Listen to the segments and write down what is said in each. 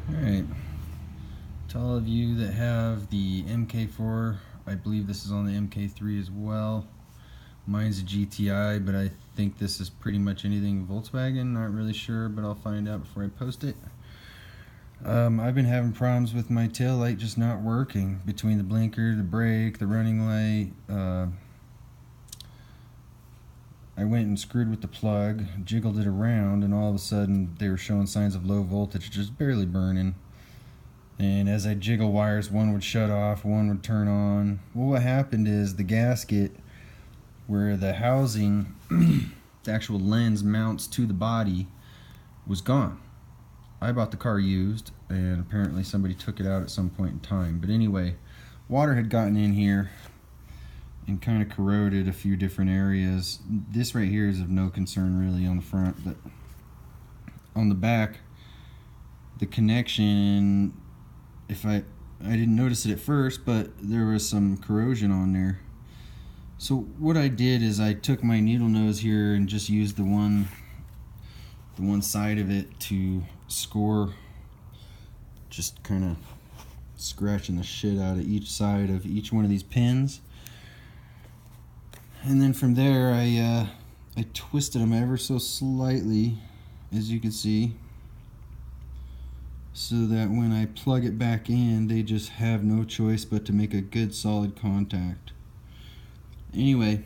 Alright, to all of you that have the MK4, I believe this is on the MK3 as well. Mine's a GTI, but I think this is pretty much anything Volkswagen, not really sure, but I'll find out before I post it. I've been having problems with my tail light just not working, between the blinker, the brake, the running light. I went and screwed with the plug, jiggled it around, and all of a sudden they were showing signs of low voltage, just barely burning. And as I jiggle wires, one would shut off, one would turn on. Well, what happened is the gasket where the housing, the actual lens mounts to the body, was gone. I bought the car used, and apparently somebody took it out at some point in time. But anyway, water had gotten in here and kind of corroded a few different areas. This right here is of no concern really on the front, but on the back, the connection, if I didn't notice it at first, but there was some corrosion on there. So what I did is I took my needle nose here and just used the one side of it to score, just kind of scratching the shit out of each side of each one of these pins. And then from there I twisted them ever so slightly, as you can see, so that when I plug it back in, they just have no choice but to make a good solid contact. Anyway,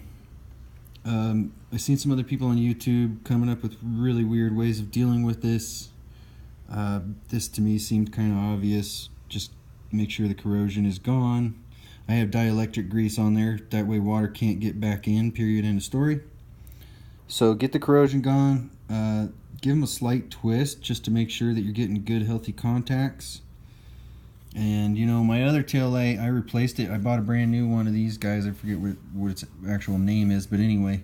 I've seen some other people on YouTube coming up with really weird ways of dealing with this. This to me seemed kind of obvious. Just make sure the corrosion is gone. I have dielectric grease on there, that way water can't get back in, period, end of story. So get the corrosion gone, give them a slight twist just to make sure that you're getting good healthy contacts. And you know, my other tail light, I replaced it. I bought a brand new one of these guys. I forget what its actual name is, but anyway,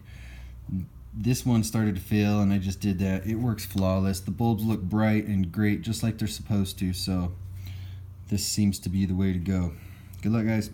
this one started to fail and I just did that. It works flawless. The bulbs look bright and great, just like they're supposed to. So this seems to be the way to go. Good luck, guys.